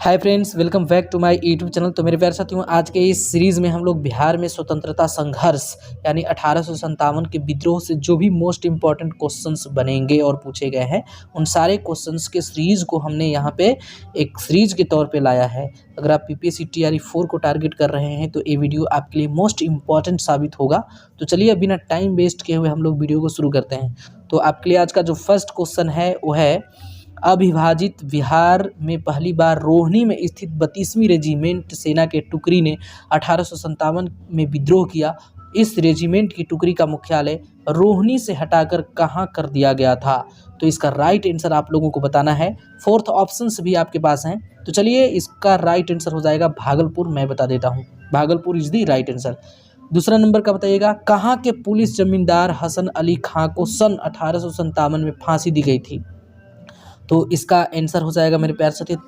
Hi friends, welcome back to my YouTube channel. तो मेरे प्यारे साथियों, आज के इस सीरीज़ में हम लोग बिहार में स्वतंत्रता संघर्ष यानी 1857 के विद्रोह से जो भी मोस्ट इंपॉर्टेंट क्वेश्चंस बनेंगे और पूछे गए हैं, उन सारे क्वेश्चंस के सीरीज़ को हमने यहाँ पे एक सीरीज़ के तौर पे लाया है। अगर आप पीपीएससी टीआरई 4 को टारगेट कर रहे हैं तो ये वीडियो आपके लिए मोस्ट इंपॉर्टेंट साबित होगा। तो चलिए अब बिना टाइम वेस्ट किए हुए हम लोग वीडियो को शुरू करते हैं। तो आपके लिए आज का जो फर्स्ट क्वेश्चन है वो है, अविभाजित बिहार में पहली बार रोहिणी में स्थित 32वीं रेजिमेंट सेना के टुकड़ी ने 1857 में विद्रोह किया। इस रेजिमेंट की टुकड़ी का मुख्यालय रोहिणी से हटाकर कहाँ कर दिया गया था? तो इसका राइट आंसर आप लोगों को बताना है। फोर्थ ऑप्शंस भी आपके पास हैं, तो चलिए इसका राइट आंसर हो जाएगा भागलपुर। मैं बता देता हूँ, Bhagalpur is the right answer. दूसरा नंबर का बताइएगा, कहाँ के पुलिस जमींदार हसन अली खां को सन 1857 में फांसी दी गई थी? तो इसका आंसर हो जाएगा मेरे प्यारे साथियों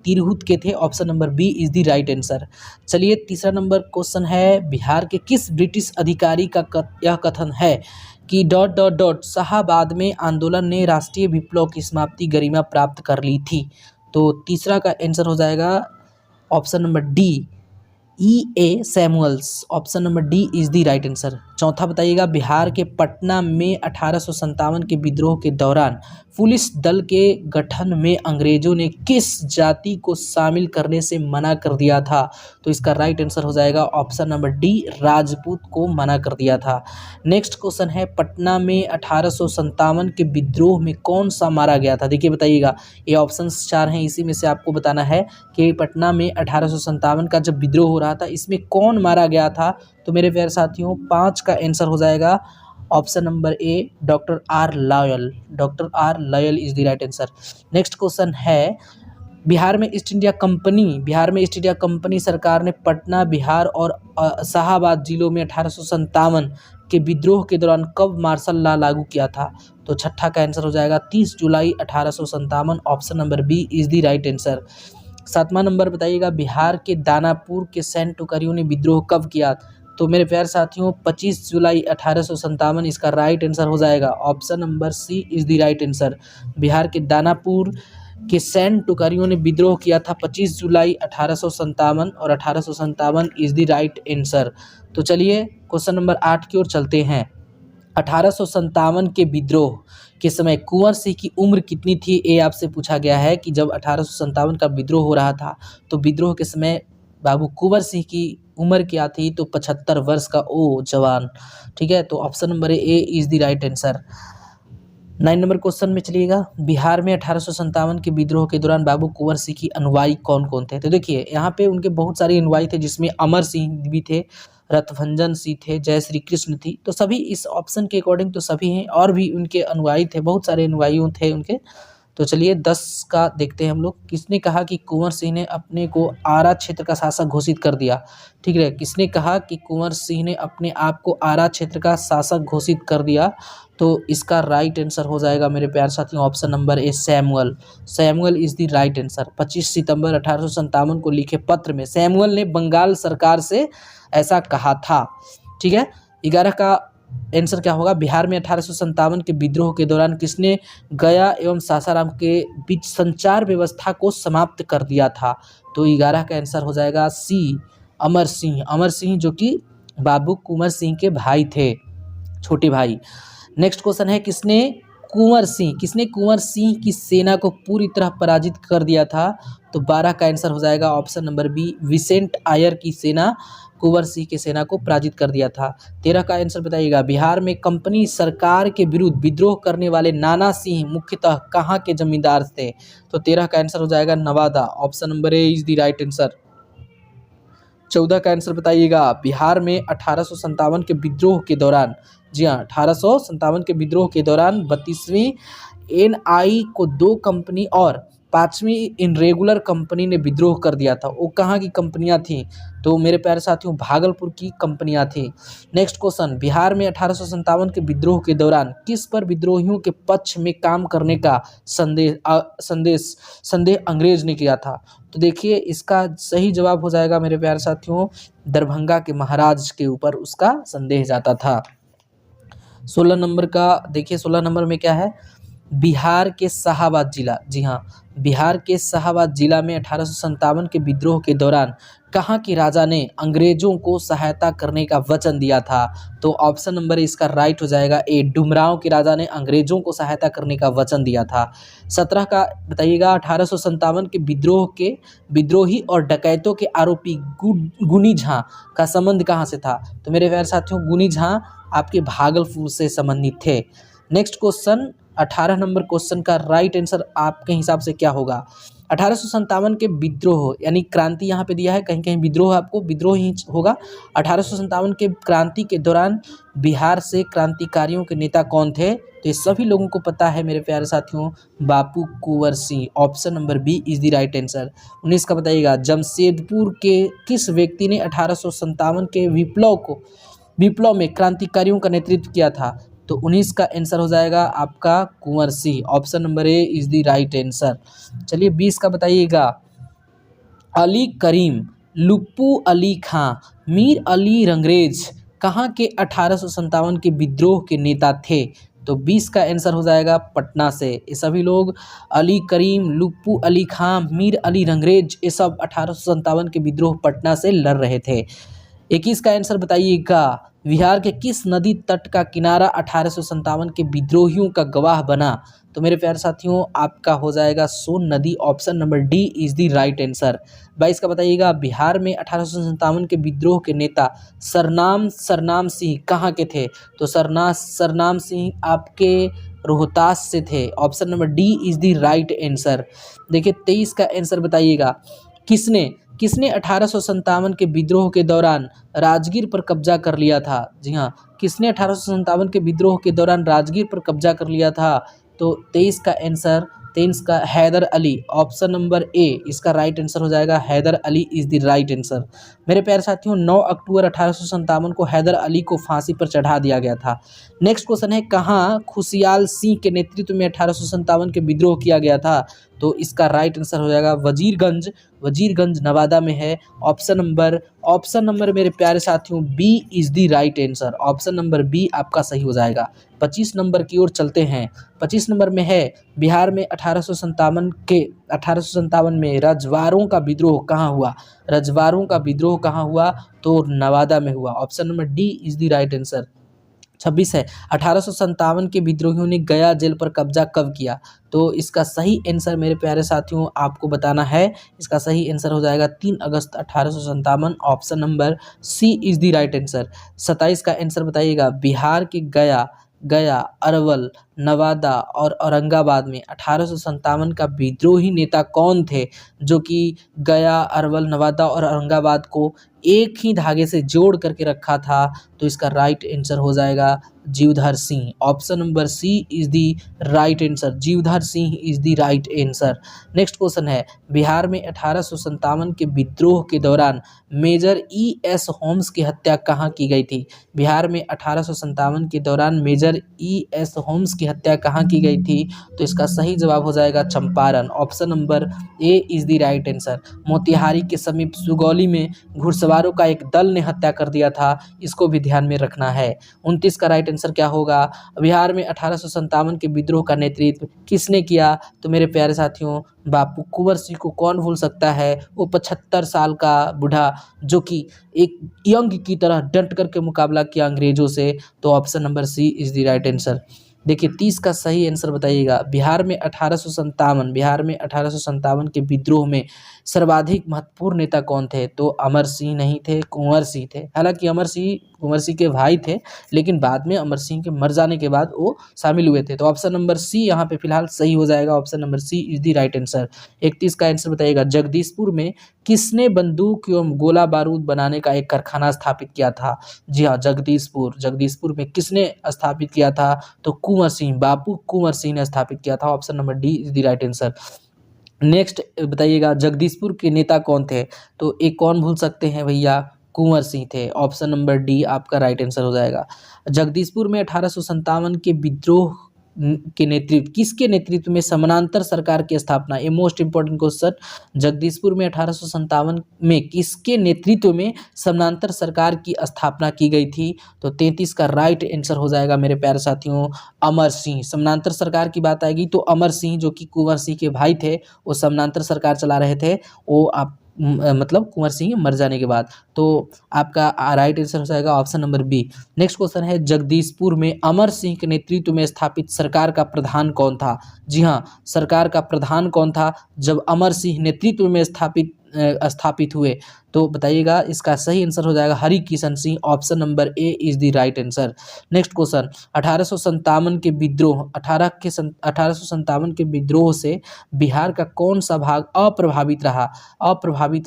तिरहुत के थे। Option number B is the right answer. चलिए तीसरा नंबर क्वेश्चन है, बिहार के किस ब्रिटिश अधिकारी का यह कथन है कि शाहाबाद में आंदोलन ने राष्ट्रीय विप्लव की समाप्ति गरिमा प्राप्त कर ली थी? तो तीसरा का आंसर हो जाएगा option number D, E.A. Samuel's. Option number D is the right answer. चौथा बताइएगा, बिहार के पटना में 1857 के विद्रोह के दौरान पुलिस दल के गठन में अंग्रेजों ने किस जाति को शामिल करने से मना कर दिया था? तो इसका राइट आंसर हो जाएगा ऑप्शन नंबर डी, राजपूत को मना कर दिया था। नेक्स्ट क्वेश्चन है, पटना में 1857 के विद्रोह में कौन सा मारा गया था? देखिए बताइएगा, ये ऑप्शंस 4 हैं, इसी में से आपको बताना है कि पटना में 1857 का जब विद्रोह हो रहा था इसमें कौन मारा गया था? तो मेरे प्यारे साथियों 5 का आंसर हो जाएगा option number A, doctor R loyal. Doctor R loyal is the right answer. Next question है, बिहार में ईस्ट इंडिया कंपनी सरकार ने पटना, बिहार और शाहाबाद जिलों में 1857 के विद्रोह के दौरान कब मार्शल लॉ लागू किया था? तो छठा का आंसर हो जाएगा 30 जुलाई 1857। Option number B is the right answer. सातवां नंबर बताइएगा, बिहार के दानापुर के सैन्य टुकड़ियों ने विद्रोह कब किया? तो मेरे प्यारे साथियों 25 जुलाई 1857 इसका राइट आंसर हो जाएगा। Option number C is the right answer. Bihar के दानापुर के सैन्य टुकड़ियों ने विद्रोह किया था 25 जुलाई 1857 और 1857 इज द राइट आंसर। तो चलिए क्वेश्चन नंबर 8 की ओर चलते हैं। 1857 के विद्रोह के समय कुंवर सिंह की उम्र कितनी थी? ये आपसे पूछा गया है कि जब 1857 का विद्रोह हो रहा था तो विद्रोह के समय बाबू कुंवर सिंह की उम्र क्या थी? तो 75 वर्ष का ओ जवान। ठीक है, तो option number A is the right answer. 9 number question में चलिएगा, बिहार में 1857 के विद्रोह के दौरान बाबू कुंवर सिंह की अनुयायी कौन कौन थे? तो देखिए यहाँ पे उनके बहुत सारे अनुयायी थे, जिसमें अमर सिंह भी थे, रतभंजन सिंह थे, जय श्री कृष्ण थी। तो सभी इस ऑप्शन के अकॉर्डिंग तो सभी हैं, और भी उनके अनुयायी थे, बहुत सारे अनुयायी थे उनके। तो चलिए 10 का देखते हैं हम लोग। किसने कहा कि कुंवर सिंह ने अपने को आरा क्षेत्र का शासक घोषित कर दिया? ठीक है, किसने कहा कि कुंवर सिंह ने अपने आप को आरा क्षेत्र का शासक घोषित कर दिया? तो इसका राइट आंसर हो जाएगा मेरे प्यारे साथियों option number A, Samuel. Samuel is the right answer. 25 सितंबर 1857 को लिखे पत्र में सैमुअल ने बंगाल सरकार से ऐसा कहा था। ठीक है, 11 का आंसर क्या होगा? बिहार में 1857 के विद्रोह के दौरान किसने गया एवं सासाराम के बीच संचार व्यवस्था को समाप्त कर दिया था? तो 11 का आंसर हो जाएगा सी, अमर सिंह। अमर सिंह जो कि बाबू कुंवर सिंह के भाई थे, छोटे भाई। नेक्स्ट क्वेश्चन है, किसने कुंवर सिंह की सेना को पूरी तरह पराजित कर दिया था? तो 12 का आंसर हो जाएगा ऑप्शन नंबर बी, विसेंट आयर की सेना कुंवर सिंह की सेना को पराजित कर दिया था। 13 का आंसर बताइएगा, बिहार में कंपनी सरकार के विरुद्ध विद्रोह करने वाले नाना सिंह मुख्यतः कहाँ के जमींदार थे? तो 13 का आंसर हो जाएगा Nawada. Option number A is the right answer. 14 का आंसर बताइएगा, बिहार में 1857 के विद्रोह के दौरान, जी हाँ 1857 के विद्रोह के दौरान 32वीं एनआई को 2 कंपनी और 5वीं इनरेगुलर कंपनी ने विद्रोह कर दिया था। वो कहाँ की कंपनियां थी? तो मेरे प्यारे साथियों भागलपुर की कंपनियां थी। नेक्स्ट क्वेश्चन, बिहार में 1857 के विद्रोह के दौरान किस पर विद्रोहियों के पक्ष में काम करने का संदेह अंग्रेज ने किया था? तो देखिए इसका सही जवाब हो जाएगा मेरे प्यारे साथियों, दरभंगा के महाराज के ऊपर उसका संदेह जाता था। 16 नंबर का देखिए, 16 नंबर में क्या है, बिहार के शाहाबाद जिला, जी हाँ, बिहार के शाहाबाद जिला में 1857 के विद्रोह के दौरान कहाँ के राजा ने अंग्रेजों को सहायता करने का वचन दिया था? तो ऑप्शन नंबर इसका राइट हो जाएगा ए, डुमरांव के राजा ने अंग्रेजों को सहायता करने का वचन दिया था। 17 का बताइएगा, 1857 के विद्रोह के विद्रोही और डकैतों के आरोपी गुनी झा का संबंध कहाँ से था? तो मेरे प्यारे साथियों, गुनी झा आपके भागलपुर से संबंधित थे। नेक्स्ट क्वेश्चन, 18 नंबर क्वेश्चन का राइट आंसर आपके हिसाब से क्या होगा? 1857 के विद्रोह यानी क्रांति यहाँ पे दिया है, कहीं कहीं विद्रोह, आपको विद्रोह ही होगा। 1857 के क्रांति के दौरान बिहार से क्रांतिकारियों के नेता कौन थे? तो ये सभी लोगों को पता है मेरे प्यारे साथियों, Bapu Kunwar Singh. Option number B is the right answer. 19 का बताइएगा, जमशेदपुर के किस व्यक्ति ने 1857 के विप्लव में क्रांतिकारियों का नेतृत्व किया था? तो 19 का आंसर हो जाएगा आपका Kunwar Singh. Option number A is the right answer. चलिए 20 का बताइएगा, अली करीम, लुप्पू अली खां, मीर अली रंगरेज कहाँ के 1857 के विद्रोह के नेता थे? तो 20 का आंसर हो जाएगा पटना से। ये सभी लोग अली करीम, लुप्पू अली खां, मीर अली रंगरेज, ये सब 1857 के विद्रोह पटना से लड़ रहे थे। 21 का आंसर बताइएगा, बिहार के किस नदी तट का किनारा 1857 के विद्रोहियों का गवाह बना? तो मेरे प्यारे साथियों, आपका हो जाएगा सोन नदी। Option number D is the right answer. 22 का बताइएगा, बिहार में 1857 के विद्रोह के नेता सरनाम सिंह कहाँ के थे? तो सरनाम सिंह आपके रोहतास से थे। Option number D is the right answer. देखिए 23 का आंसर बताइएगा, किसने 1857 के विद्रोह के दौरान राजगीर पर कब्जा कर लिया था? जी हाँ, किसने 1857 के विद्रोह के दौरान राजगीर पर कब्जा कर लिया था? तो 23 का आंसर, 23 का Haidar Ali. Option number A इसका राइट आंसर हो जाएगा, Haidar Ali is the right answer. मेरे प्यारे साथियों, 9 अक्टूबर 1857 को हैदर अली को फांसी पर चढ़ा दिया गया था। नेक्स्ट क्वेश्चन है, कहाँ खुशियाल सिंह के नेतृत्व में 1857 के विद्रोह किया गया था? तो इसका राइट आंसर हो जाएगा वजीरगंज नवादा में है। ऑप्शन नंबर मेरे प्यारे साथियों B is the right answer. Option number B आपका सही हो जाएगा। 25 नंबर की ओर चलते हैं। 25 नंबर में है, बिहार में 1857 में रजवारों का विद्रोह कहाँ हुआ? रजवारों का विद्रोह कहाँ हुआ? तो नवादा में हुआ। Option number D is the right answer. 26 है, 1857 के विद्रोहियों ने गया जेल पर कब्जा कब किया? तो इसका सही आंसर मेरे प्यारे साथियों आपको बताना है। इसका सही आंसर हो जाएगा 3 अगस्त 1857। Option number C is the right answer. 27 का आंसर बताइएगा, बिहार के गया, अरवल, नवादा और औरंगाबाद में 1857 का विद्रोही नेता कौन थे, जो कि गया, अरवल, नवादा और औरंगाबाद को एक ही धागे से जोड़ करके रखा था? तो इसका राइट आंसर हो जाएगा Jivdhar Singh. Option number C is the right answer. Jivdhar Singh is the right answer. Next question है, बिहार में 1857 के विद्रोह के दौरान मेजर E.S. होम्स की हत्या कहाँ की गई थी? बिहार में 1857 के दौरान मेजर E.S. होम्स की हत्या कहाँ की गई थी? तो इसका सही जवाब हो जाएगा Champaran. Option number A is the right answer. Motihari के समीप सुगौली में घुड़सवारों का एक दल ने हत्या कर दिया था, इसको भी ध्यान में रखना है। 29 का राइट आंसर क्या होगा? बिहार में 1857 के विद्रोह का नेतृत्व किसने किया? तो मेरे प्यारे साथियों, बापू कुंवर सिंह को कौन भूल सकता है, वो 75 साल का बूढ़ा जो कि एक यंग की तरह डट करके मुकाबला किया अंग्रेजों से। तो option number C is the right answer. देखिए 30 का सही आंसर बताइएगा, बिहार में 1857 के विद्रोह में सर्वाधिक महत्वपूर्ण नेता कौन थे? तो अमर सिंह नहीं थे, कुंवर सिंह थे। हालांकि अमर सिंह कुंवर सिंह के भाई थे, लेकिन बाद में अमर सिंह के मर जाने के बाद वो शामिल हुए थे। तो ऑप्शन नंबर सी यहाँ पे फिलहाल सही हो जाएगा। Option number C is the right answer. 31 का आंसर बताइएगा, जगदीशपुर में किसने बंदूक एवं गोला बारूद बनाने का एक कारखाना स्थापित किया था? जी हाँ, जगदीशपुर में किसने स्थापित किया था? तो कुंवर सिंह, बापू कुंवर सिंह ने स्थापित किया था। Option number D is the right answer. Next बताइएगा, जगदीशपुर के नेता कौन थे? तो एक कौन भूल सकते हैं भैया, कुंवर सिंह थे। ऑप्शन नंबर डी आपका राइट आंसर हो जाएगा। जगदीशपुर में 1857 के के नेतृत्व, किसके नेतृत्व में समानांतर सरकार की स्थापना, ये मोस्ट इंपॉर्टेंट क्वेश्चन, जगदीशपुर में 1857 में किसके नेतृत्व में समानांतर सरकार की स्थापना की गई थी? तो 33 का राइट आंसर हो जाएगा मेरे प्यारे साथियों अमर सिंह। समानांतर सरकार की बात आएगी तो अमर सिंह जो कि कुंवर सिंह के भाई थे, वो समानांतर सरकार चला रहे थे, वो आप मतलब कुंवर सिंह मर जाने के बाद। तो आपका राइट आंसर हो जाएगा option number B. Next question है, जगदीशपुर में अमर सिंह के नेतृत्व में स्थापित सरकार का प्रधान कौन था? जी हाँ, सरकार का प्रधान कौन था जब अमर सिंह नेतृत्व में स्थापित हुए? तो बताइएगा, इसका सही आंसर हो जाएगा Hari Kishan Singh. Option number A is the right answer. Next question, 1857 के विद्रोह 1857 के विद्रोह से बिहार का कौन सा भाग अप्रभावित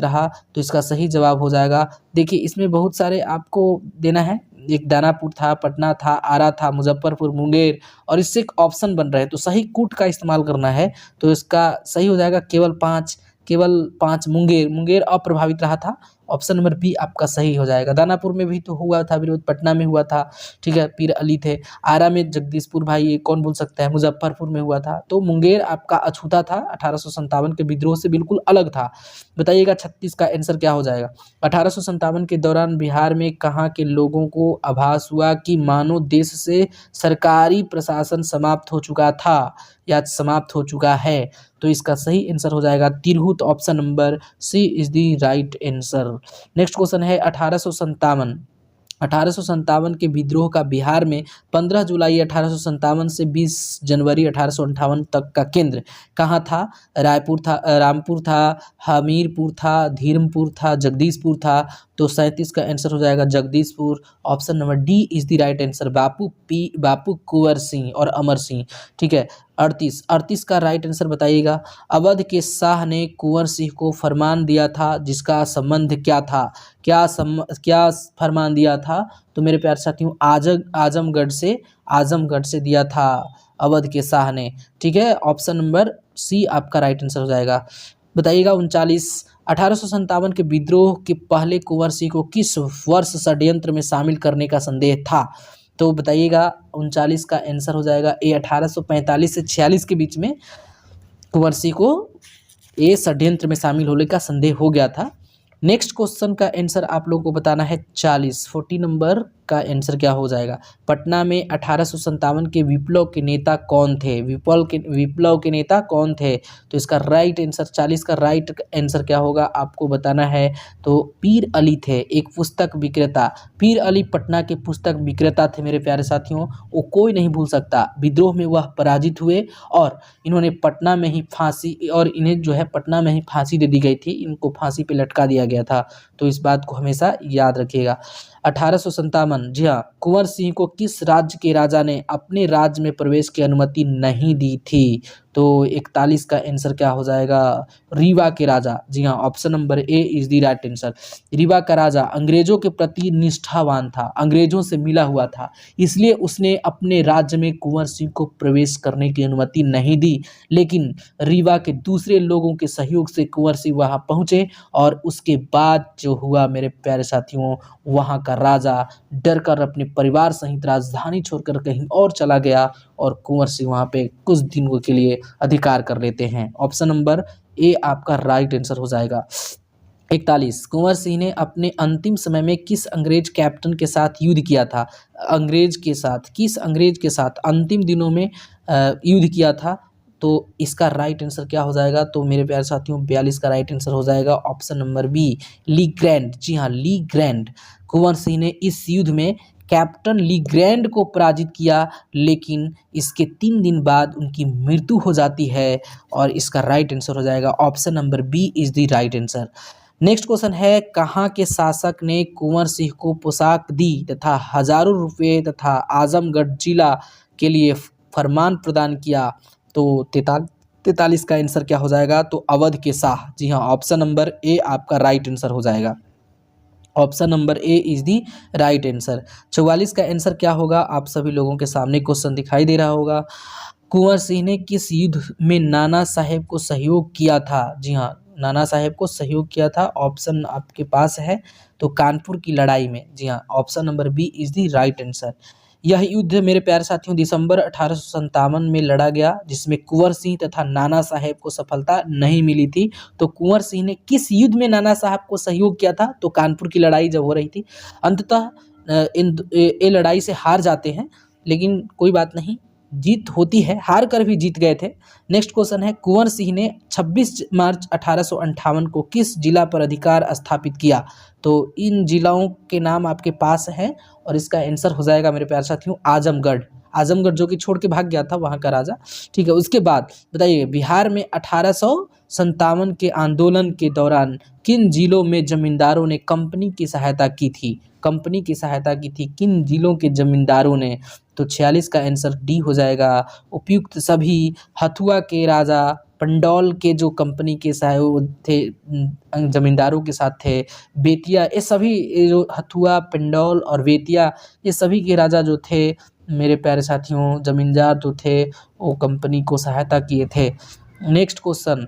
रहा? तो इसका सही जवाब हो जाएगा, देखिए इसमें बहुत सारे आपको देना है, एक दानापुर था, पटना था, आरा था, मुजफ्फरपुर, मुंगेर, और इससे एक ऑप्शन बन रहे हैं, तो सही कूट का इस्तेमाल करना है। तो इसका सही हो जाएगा केवल पाँच मुंगेर अप्रभावित रहा था। ऑप्शन नंबर बी आपका सही हो जाएगा। दानापुर में भी तो हुआ था विरोध, पटना में हुआ था, ठीक है, पीर अली थे, आरा में जगदीशपुर भाई, ये कौन बोल सकता है, मुजफ्फरपुर में हुआ था। तो मुंगेर आपका अछूता था, 1857 के विद्रोह से बिल्कुल अलग था। बताइएगा 36 का आंसर क्या हो जाएगा? 1857 के दौरान बिहार में कहाँ के लोगों को आभास हुआ कि मानो देश से सरकारी प्रशासन समाप्त हो चुका था या समाप्त हो चुका है? तो इसका सही आंसर हो जाएगा Tirhut. Option number C is the right answer. Next question है, 1857 के विद्रोह का बिहार में 15 जुलाई 1857 से 20 जनवरी 1858 तक का केंद्र कहाँ था? रायपुर था, रामपुर था, हमीरपुर था, धीरमपुर था, जगदीशपुर था। तो 37 का आंसर हो जाएगा Jagdishpur. Option number D is the right answer, Bapu Kunwar Singh और अमर सिंह, ठीक है। 38 का राइट आंसर बताइएगा। अवध के शाह ने कुंवर सिंह को फरमान दिया था जिसका संबंध क्या था? क्या फरमान दिया था? तो मेरे प्यारे साथियों आजमगढ़ से दिया था अवध के शाह ने, ठीक है। ऑप्शन नंबर सी आपका राइट आंसर हो जाएगा। बताइएगा 1857 के विद्रोह के पहले कुंवर सिंह को किस वर्ष षड्यंत्र में शामिल करने का संदेह था? तो बताइएगा 39 का आंसर हो जाएगा ए, 1845 से 46 के बीच में कुंवर सिंह को ये षड्यंत्र में शामिल होने का संदेह हो गया था। नेक्स्ट क्वेश्चन का आंसर आप लोगों को बताना है 40 नंबर का आंसर क्या हो जाएगा? पटना में 1857 के विप्लव के नेता कौन थे? विप्लव के नेता कौन थे? तो इसका राइट आंसर 40 का राइट आंसर क्या होगा आपको बताना है। तो पीर अली थे, एक पुस्तक विक्रेता। पीर अली पटना के पुस्तक विक्रेता थे मेरे प्यारे साथियों, वो कोई नहीं भूल सकता। विद्रोह में वह पराजित हुए और इन्हें पटना में ही फांसी दे दी गई थी, इनको फांसी पे लटका दिया गया था। तो इस बात को हमेशा याद रखिएगा। 1857, जी हाँ, कुंवर सिंह को किस राज्य के राजा ने अपने राज्य में प्रवेश की अनुमति नहीं दी थी? तो 41 का आंसर क्या हो जाएगा? रीवा के राजा, जी हाँ, option number A is the right answer. Rewa का राजा अंग्रेजों के प्रति निष्ठावान था, अंग्रेजों से मिला हुआ था, इसलिए उसने अपने राज्य में कुंवर सिंह को प्रवेश करने की अनुमति नहीं दी। लेकिन रीवा के दूसरे लोगों के सहयोग से कुंवर सिंह वहां पहुंचे और उसके बाद जो हुआ मेरे प्यारे साथियों, वहां का राजा डर कर अपने परिवार सहित राजधानी छोड़कर कहीं और चला गया और कुंवर सिंह वहां पे कुछ दिनों के लिए अधिकार कर लेते हैं। ऑप्शन नंबर ए आपका राइट आंसर हो जाएगा। 41, कुंवर सिंह ने अपने अंतिम समय में किस अंग्रेज कैप्टन के साथ युद्ध किया था? किस अंग्रेज के साथ अंतिम दिनों में युद्ध किया था? तो इसका राइट आंसर क्या हो जाएगा? तो मेरे प्यारे साथियों 42 का राइट आंसर हो जाएगा option number B, Lee Grand. जी हाँ, ली ग्रैंड। कुंवर सिंह ने इस युद्ध में कैप्टन ली ग्रैंड को पराजित किया, लेकिन इसके 3 दिन बाद उनकी मृत्यु हो जाती है और इसका राइट आंसर हो जाएगा option number B is the right answer. Next question है, कहाँ के शासक ने कुंवर सिंह को पोशाक दी तथा हजारों रुपये तथा आजमगढ़ जिला के लिए फरमान प्रदान किया? तो 43 का आंसर क्या हो जाएगा? तो अवध के शाह। जी हाँ, ऑप्शन नंबर ए आपका राइट आंसर हो जाएगा। Option number A is the right answer. 44 का आंसर क्या होगा? आप सभी लोगों के सामने क्वेश्चन दिखाई दे रहा होगा। कुंवर सिंह ने किस युद्ध में नाना साहेब को सहयोग किया था? जी हाँ, नाना साहेब को सहयोग किया था। ऑप्शन आपके पास है, तो कानपुर की लड़ाई में। जी हाँ, option number B is the right answer. यह युद्ध मेरे प्यारे साथियों दिसंबर 1857 में लड़ा गया, जिसमें कुंवर सिंह तथा नाना साहेब को सफलता नहीं मिली थी। तो कुंवर सिंह ने किस युद्ध में नाना साहब को सहयोग किया था? तो कानपुर की लड़ाई जब हो रही थी। अंततः ये लड़ाई से हार जाते हैं, लेकिन कोई बात नहीं, जीत होती है, हार कर भी जीत गए थे। नेक्स्ट क्वेश्चन है, कुंवर सिंह ने 26 मार्च 1858 को किस जिला पर अधिकार स्थापित किया? तो इन जिलाओं के नाम आपके पास हैं और इसका आंसर हो जाएगा मेरे प्यारे साथियों आजमगढ़। आजमगढ़ जो कि छोड़ के भाग गया था वहाँ का राजा। ठीक है, उसके बाद बताइए, बिहार में 1857 के आंदोलन के दौरान किन जिलों में जमींदारों ने कंपनी की सहायता की थी? कंपनी की सहायता की थी किन जिलों के जमींदारों ने? तो 46 का आंसर डी हो जाएगा। उपयुक्त सभी हथुआ के राजा, पंडौल के जो कंपनी के सहायक थे, जमींदारों के साथ थे, बेतिया, ये सभी, ये जो हथुआ, पंडौल और बेतिया, ये सभी के राजा जो थे मेरे प्यारे साथियों, जमींदार जो थे, वो कंपनी को सहायता किए थे। नेक्स्ट क्वेश्चन,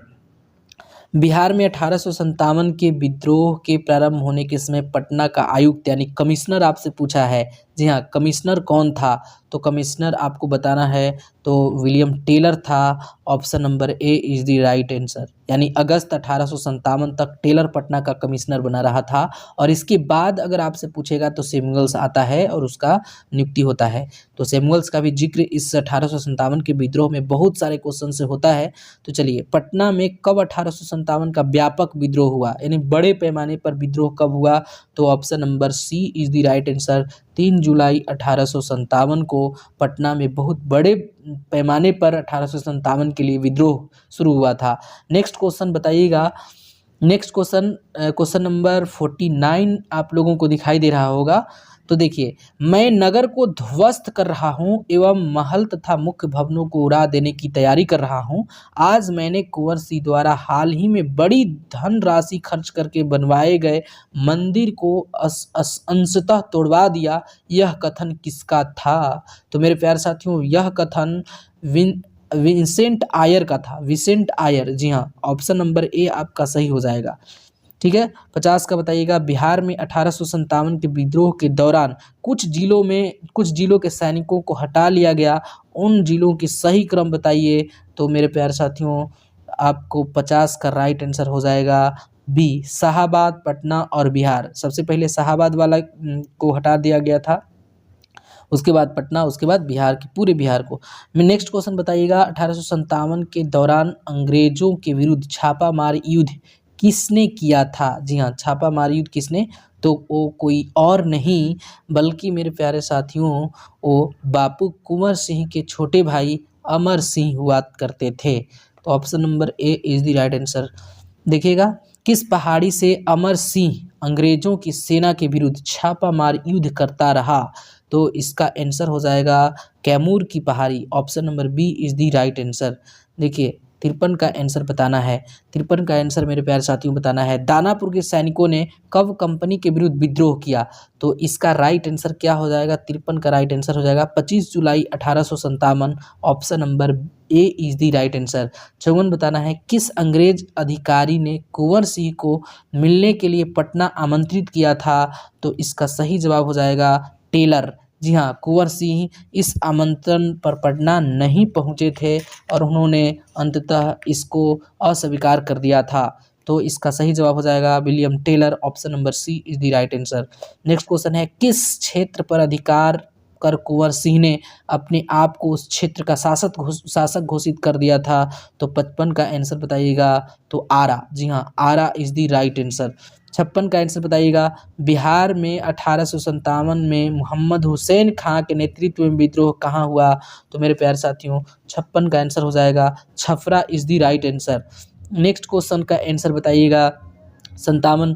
बिहार में 1857 के विद्रोह के प्रारंभ होने के समय पटना का आयुक्त यानी कमिश्नर आपसे पूछा है। जी हाँ, कमिश्नर कौन था? तो कमिश्नर आपको बताना है, तो विलियम टेलर था। Option number A is the right answer. यानी अगस्त 1857 तक टेलर पटना का कमिश्नर बना रहा था, और इसके बाद अगर आपसे पूछेगा तो सैमुअल्स आता है और उसका नियुक्ति होता है। तो सैमुअल्स का भी जिक्र इस 1857 के विद्रोह में बहुत सारे क्वेश्चन से होता है। तो चलिए, पटना में कब 1857 का व्यापक विद्रोह हुआ, यानी बड़े पैमाने पर विद्रोह कब हुआ? तो option number C is the right answer. 3 जुलाई 1857 को पटना में बहुत बड़े पैमाने पर 1857 के लिए विद्रोह शुरू हुआ था। नेक्स्ट क्वेश्चन बताइएगा। नेक्स्ट क्वेश्चन, क्वेश्चन नंबर 49 आप लोगों को दिखाई दे रहा होगा। तो देखिए, मैं नगर को ध्वस्त कर रहा हूं एवं महल तथा मुख्य भवनों को उड़ा देने की तैयारी कर रहा हूं। आज मैंने कुंवर सिंह द्वारा हाल ही में बड़ी धनराशि खर्च करके बनवाए गए मंदिर को अंशतः तोड़वा दिया। यह कथन किसका था? तो मेरे प्यारे साथियों, यह कथन विंसेंट आयर का था। विंसेंट आयर, जी हाँ, ऑप्शन नंबर ए आपका सही हो जाएगा। ठीक है, 50 का बताइएगा। बिहार में 1857 के विद्रोह के दौरान कुछ जिलों के सैनिकों को हटा लिया गया, उन जिलों की सही क्रम बताइए। तो मेरे प्यारे साथियों, आपको 50 का राइट आंसर हो जाएगा बी, शाहाबाद, पटना और बिहार। सबसे पहले शाहाबाद वाला को हटा दिया गया था, उसके बाद पटना, उसके बाद बिहार की, पूरे बिहार को। नेक्स्ट क्वेश्चन बताइएगा, 1857 के दौरान अंग्रेजों के विरुद्ध छापामार युद्ध किसने किया था? जी हाँ, छापामार युद्ध किसने? तो वो कोई और नहीं बल्कि मेरे प्यारे साथियों, वो बापू कुंवर सिंह के छोटे भाई अमर सिंह हुआ करते थे। तो option number A is the right answer. देखिएगा, किस पहाड़ी से अमर सिंह अंग्रेजों की सेना के विरुद्ध छापामार युद्ध करता रहा? तो इसका आंसर हो जाएगा कैमूर की पहाड़ी। Option number B is the right answer. देखिए, 53 का आंसर बताना है। 53 का आंसर मेरे प्यारे साथियों बताना है। दानापुर के सैनिकों ने कब कंपनी के विरुद्ध विद्रोह किया? तो इसका राइट आंसर क्या हो जाएगा? 53 का राइट आंसर हो जाएगा 25 जुलाई 1857। Option number A is the right answer. 54 बताना है, किस अंग्रेज अधिकारी ने कुंवर सिंह को मिलने के लिए पटना आमंत्रित किया था? तो इसका सही जवाब हो जाएगा टेलर। जी हाँ, कुंवर सिंह इस आमंत्रण पर पटना नहीं पहुंचे थे और उन्होंने अंततः इसको अस्वीकार कर दिया था। तो इसका सही जवाब हो जाएगा William Taylor. Option number C is the right answer. Next question है, किस क्षेत्र पर अधिकार कर कुंवर सिंह ने अपने आप को उस क्षेत्र का शासक घोषित कर दिया था? तो 55 का आंसर बताइएगा। तो आरा, जी हाँ, आरा इज द राइट आंसर। 56 का आंसर बताइएगा। बिहार में 1857 में मोहम्मद हुसैन खां के नेतृत्व में विद्रोह कहाँ हुआ? तो मेरे प्यारे साथियों, 56 का आंसर हो जाएगा Chhapra is the right answer. Next question का आंसर बताइएगा। 57,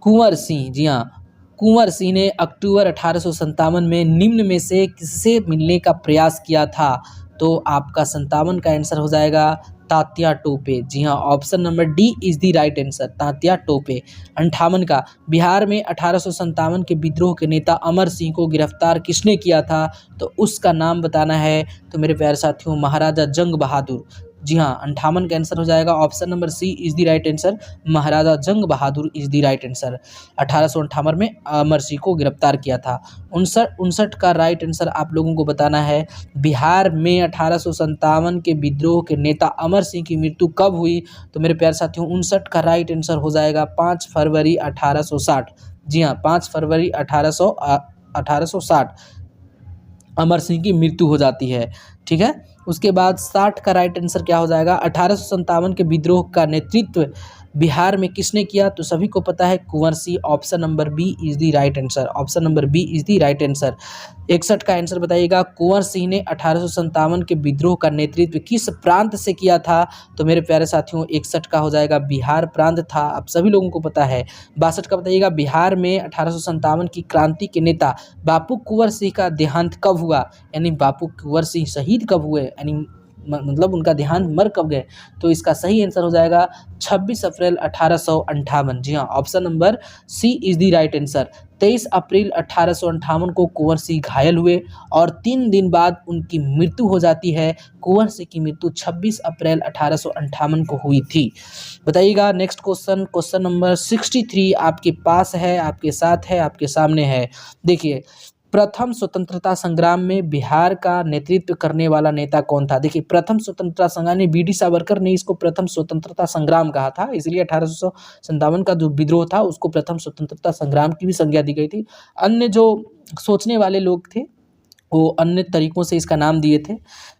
कुंवर सिंह, जी हाँ, कुंवर सिंह ने अक्टूबर 1857 में निम्न में से किससे मिलने का प्रयास किया था? तो आपका 57 का आंसर हो जाएगा तात्या टोपे। जी हाँ, option number D is the right answer, Tatya Tope. 58 का, बिहार में 1857 के विद्रोह के नेता अमर सिंह को गिरफ्तार किसने किया था? तो उसका नाम बताना है। तो मेरे प्यारे साथियों, महाराजा जंग बहादुर। जी हाँ, 58 का आंसर हो जाएगा option number C is the right answer. Maharaja Jung Bahadur is the right answer. 1858 में अमर सिंह को गिरफ्तार किया था। 59 का राइट आंसर आप लोगों को बताना है। बिहार में 1857 के विद्रोह के नेता अमर सिंह की मृत्यु कब हुई? तो मेरे प्यारे साथियों 59 का राइट आंसर हो जाएगा 5 फरवरी 1860। जी हाँ, 5 फरवरी 1860 अमर सिंह की मृत्यु हो जाती है। ठीक है, उसके बाद 60 का राइट आंसर क्या हो जाएगा? 1857 के विद्रोह का नेतृत्व बिहार में किसने किया? तो सभी को पता है Kunwar Singh. Option number B is the right answer. Option number B is the right answer. 61 का आंसर बताइएगा, कुंवर सिंह ने 1857 के विद्रोह का नेतृत्व किस प्रांत से किया था? तो मेरे प्यारे साथियों 61 का हो जाएगा बिहार प्रांत था, आप सभी लोगों को पता है। 62 का बताइएगा, बिहार में 1857 की क्रांति के नेता बापू कुंवर सिंह का देहांत कब हुआ? यानी बापू कुंवर सिंह शहीद कब हुए, यानी मतलब उनका देहांत मर कब गए? तो इसका सही आंसर हो जाएगा 26 अप्रैल 1858। जी हाँ, option number C is the right answer. 23 अप्रैल 1858 को कुंवर सिंह घायल हुए और 3 दिन बाद उनकी मृत्यु हो जाती है। कुंवर सिंह की मृत्यु 26 अप्रैल 1858 को हुई थी। बताइएगा नेक्स्ट क्वेश्चन, क्वेश्चन नंबर 63 आपके पास है, आपके साथ है, आपके सामने है। देखिए, प्रथम स्वतंत्रता संग्राम में बिहार का नेतृत्व करने वाला नेता कौन था? देखिए, प्रथम स्वतंत्रता संग्राम ने बी डी सावरकर ने इसको प्रथम स्वतंत्रता संग्राम कहा था, इसलिए 1857 का जो विद्रोह था उसको प्रथम स्वतंत्रता संग्राम की भी संज्ञा दी गई थी। अन्य जो सोचने वाले लोग थे वो अन्य तरीकों से इसका नाम दिए थे।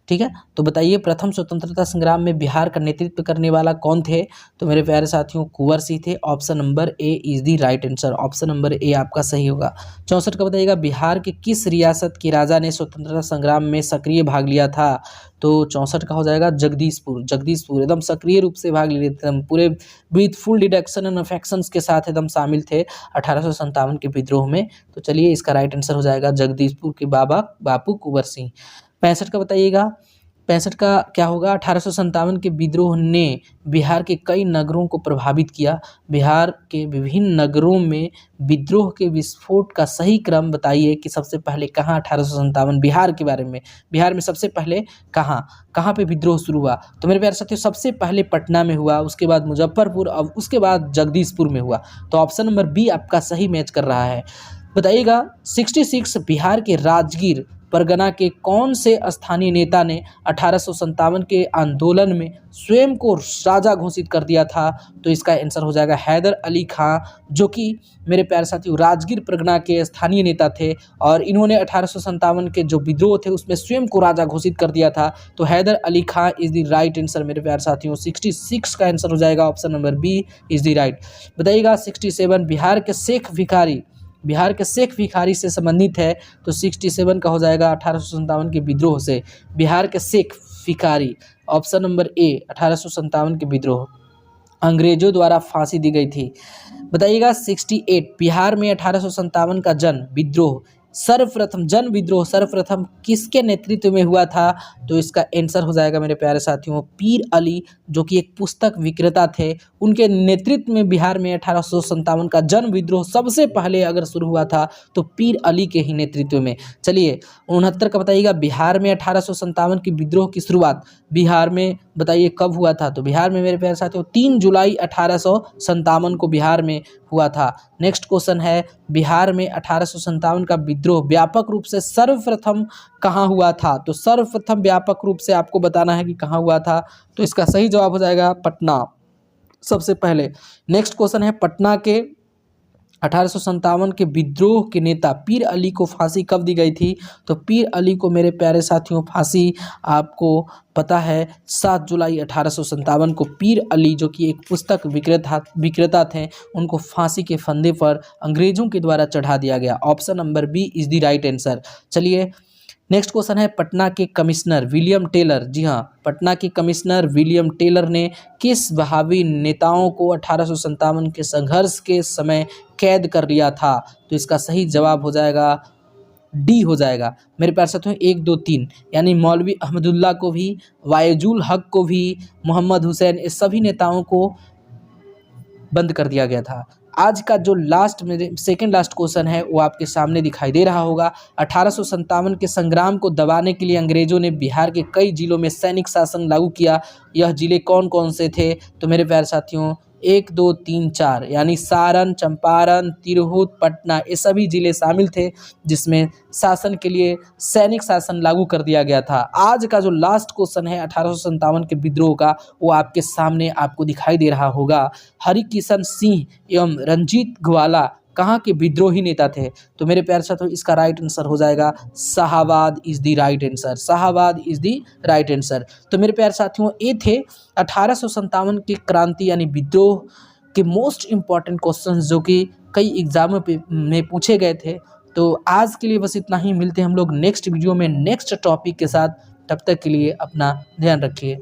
ठीक है, तो बताइए प्रथम स्वतंत्रता संग्राम में बिहार का नेतृत्व करने वाला कौन थे? तो मेरे प्यारे साथियों कुंवर सिंह थे। Option number A is the right answer. Option number ए आपका सही होगा। 64 का बताइएगा, बिहार के किस रियासत के राजा ने स्वतंत्रता संग्राम में सक्रिय भाग लिया था? तो 64 का हो जाएगा जगदीशपुर। जगदीशपुर एकदम सक्रिय रूप से भाग लिए थे, एकदम पूरे with full deduction and affections के साथ एकदम शामिल थे 1857 के विद्रोह में। तो चलिए इसका राइट आंसर हो जाएगा जगदीशपुर के बापू कुंवर सिंह। 65 का बताइएगा, 65 का क्या होगा? 1857 के विद्रोह ने बिहार के कई नगरों को प्रभावित किया। बिहार के विभिन्न नगरों में विद्रोह के विस्फोट का सही क्रम बताइए कि सबसे पहले कहाँ 1857 बिहार के बारे में, बिहार में सबसे पहले कहाँ पे विद्रोह शुरू हुआ? तो मेरे प्यारे साथियों सबसे पहले पटना में हुआ, उसके बाद मुजफ्फरपुर, अब उसके बाद जगदीशपुर में हुआ। तो ऑप्शन नंबर बी आपका सही मैच कर रहा है। बताइएगा 66 बिहार के राजगीर परगना के कौन से स्थानीय नेता ने 1857 के आंदोलन में स्वयं को राजा घोषित कर दिया था? तो इसका आंसर हो जाएगा हैदर अली खां, जो कि मेरे प्यारे साथियों राजगीर परगना के स्थानीय नेता थे और इन्होंने 1857 के जो विद्रोह थे उसमें स्वयं को राजा घोषित कर दिया था। तो Haidar Ali Khan is the right answer मेरे प्यारे साथियों। 66 का आंसर हो जाएगा option number B is the right. बताइएगा 67 बिहार के शेख भिखारी से संबंधित है। तो 67 का हो जाएगा 1857 के विद्रोह से बिहार के शेख भिखारी। ऑप्शन नंबर ए 1857 के विद्रोह, अंग्रेजों द्वारा फांसी दी गई थी। बताइएगा 68 बिहार में 1857 का जन विद्रोह सर्वप्रथम किसके नेतृत्व में हुआ था? तो इसका आंसर हो जाएगा मेरे प्यारे साथियों पीर अली, जो कि एक पुस्तक विक्रेता थे, उनके नेतृत्व में बिहार में 1857 का जन विद्रोह सबसे पहले अगर शुरू हुआ था तो पीर अली के ही नेतृत्व में। चलिए 69 का बताइएगा, बिहार में 1857 की विद्रोह की शुरुआत बिहार में बताइए कब हुआ था? तो बिहार में मेरे प्यारे साथियों 3 जुलाई 1857 को बिहार में हुआ था। नेक्स्ट क्वेश्चन है, बिहार में 1857 का विद्रोह व्यापक रूप से सर्वप्रथम कहाँ हुआ था? तो सर्वप्रथम व्यापक रूप से आपको बताना है कि कहाँ हुआ था। तो इसका सही जवाब हो जाएगा पटना सबसे पहले। नेक्स्ट क्वेश्चन है, पटना के 1857 के विद्रोह के नेता पीर अली को फांसी कब दी गई थी? तो पीर अली को मेरे प्यारे साथियों फांसी आपको पता है 7 जुलाई 1857 को पीर अली, जो कि एक पुस्तक विक्रेता थे, उनको फांसी के फंदे पर अंग्रेजों के द्वारा चढ़ा दिया गया। Option number B is the right answer. चलिए नेक्स्ट क्वेश्चन है, पटना के कमिश्नर विलियम टेलर, जी हाँ पटना के कमिश्नर विलियम टेलर ने किस बहावी नेताओं को 1857 के संघर्ष के समय कैद कर लिया था? तो इसका सही जवाब हो जाएगा डी हो जाएगा मेरे प्यारे साथियों 1 2 3, यानी मौलवी अहमदुल्ला को भी, वायजुल हक को भी, मोहम्मद हुसैन, इस सभी नेताओं को बंद कर दिया गया था। आज का जो लास्ट मेरे सेकंड लास्ट क्वेश्चन है वो आपके सामने दिखाई दे रहा होगा। 1857 के संग्राम को दबाने के लिए अंग्रेजों ने बिहार के कई जिलों में सैनिक शासन लागू किया। यह जिले कौन कौन से थे? तो मेरे प्यारे साथियों 1, 2, 3, 4 यानी सारण, चंपारण, तिरहुत, पटना, ये सभी जिले शामिल थे जिसमें शासन के लिए सैनिक शासन लागू कर दिया गया था। आज का जो लास्ट क्वेश्चन है 1857 के विद्रोह का, वो आपके सामने आपको दिखाई दे रहा होगा। हरिकिशन सिंह एवं रंजीत ग्वाला कहाँ के विद्रोही नेता थे? तो मेरे प्यारे साथियों इसका राइट आंसर हो जाएगा Shahabad is the right answer. Shahabad is the right answer. तो मेरे प्यारे साथियों ये थे 1857 की क्रांति यानी विद्रोह के मोस्ट इम्पॉर्टेंट क्वेश्चंस जो कि कई एग्जामों में पूछे गए थे। तो आज के लिए बस इतना ही। मिलते हैं हम लोग नेक्स्ट वीडियो में नेक्स्ट टॉपिक के साथ। तब तक के लिए अपना ध्यान रखिए।